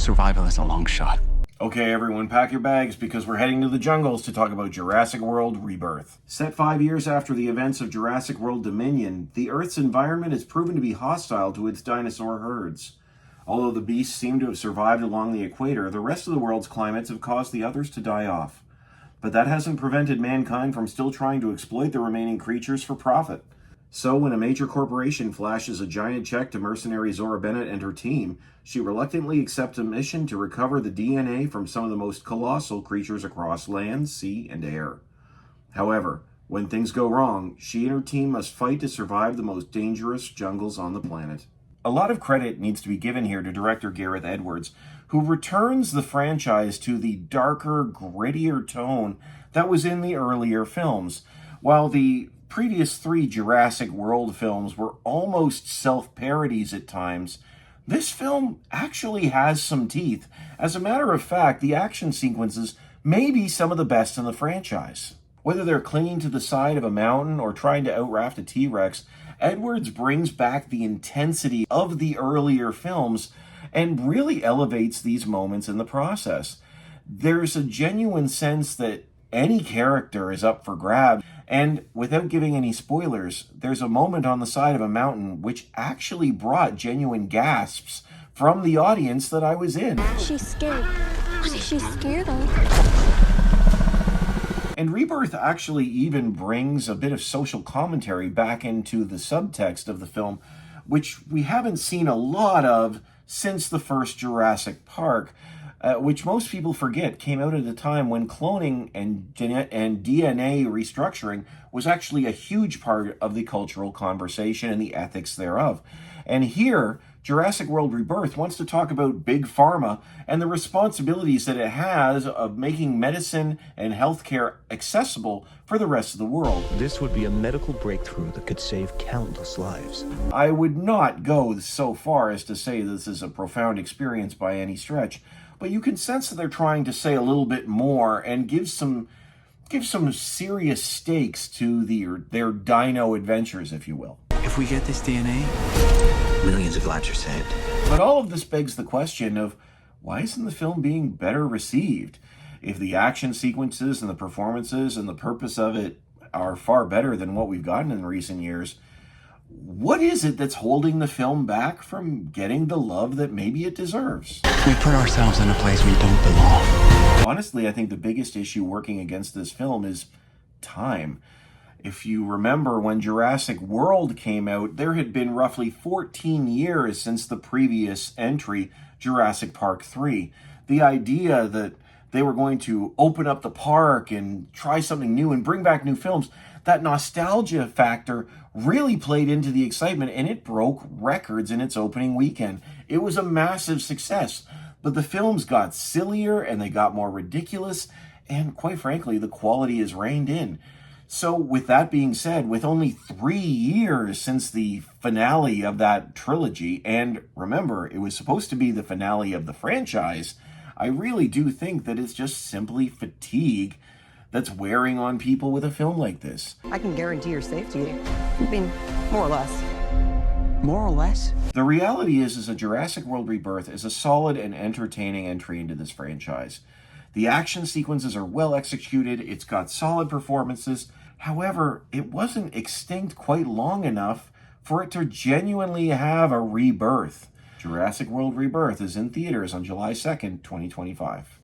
survival is a long shot. Okay, everyone, pack your bags because we're heading to the jungles to talk about Jurassic World Rebirth. Set 5 years after the events of Jurassic World Dominion, the Earth's environment has proven to be hostile to its dinosaur herds. Although the beasts seem to have survived along the equator, the rest of the world's climates have caused the others to die off. But that hasn't prevented mankind from still trying to exploit the remaining creatures for profit. So when a major corporation flashes a giant check to mercenary Zora Bennett and her team, she reluctantly accepts a mission to recover the DNA from some of the most colossal creatures across land, sea, and air. However, when things go wrong, she and her team must fight to survive the most dangerous jungles on the planet. A lot of credit needs to be given here to director Gareth Edwards, who returns the franchise to the darker, grittier tone that was in the earlier films. While the previous 3 Jurassic World films were almost self-parodies at times, this film actually has some teeth. As a matter of fact, the action sequences may be some of the best in the franchise. Whether they're clinging to the side of a mountain or trying to outraft a T-Rex, Edwards brings back the intensity of the earlier films and really elevates these moments in the process. There's a genuine sense that any character is up for grabs, and without giving any spoilers, there's a moment on the side of a mountain which actually brought genuine gasps from the audience that I was in. She's scared. She's scared of. And Rebirth actually even brings a bit of social commentary back into the subtext of the film, which we haven't seen a lot of since the first Jurassic Park, which most people forget came out at a time when cloning and DNA restructuring was actually a huge part of the cultural conversation and the ethics thereof. And here, Jurassic World Rebirth wants to talk about Big Pharma and the responsibilities that it has of making medicine and healthcare accessible for the rest of the world. This would be a medical breakthrough that could save countless lives. I would not go so far as to say this is a profound experience by any stretch, but you can sense that they're trying to say a little bit more and give some serious stakes to their dino adventures, if you will. If we get this DNA, millions of lives are saved. But all of this begs the question of, why isn't the film being better received? If the action sequences and the performances and the purpose of it are far better than what we've gotten in recent years, what is it that's holding the film back from getting the love that maybe it deserves? We put ourselves in a place we don't belong. Honestly, I think the biggest issue working against this film is time. If you remember when Jurassic World came out, there had been roughly 14 years since the previous entry, Jurassic Park 3. The idea that they were going to open up the park and try something new and bring back new films, that nostalgia factor really played into the excitement, and it broke records in its opening weekend. It was a massive success, but the films got sillier and they got more ridiculous, and quite frankly, the quality has reined in. So with that being said, with only 3 years since the finale of that trilogy, and remember, it was supposed to be the finale of the franchise, I really do think that it's just simply fatigue that's wearing on people with a film like this. I can guarantee your safety. I mean, more or less. More or less? The reality is that Jurassic World Rebirth is a solid and entertaining entry into this franchise. The action sequences are well executed, it's got solid performances. However, it wasn't extinct quite long enough for it to genuinely have a rebirth. Jurassic World Rebirth is in theaters on July 2nd, 2025.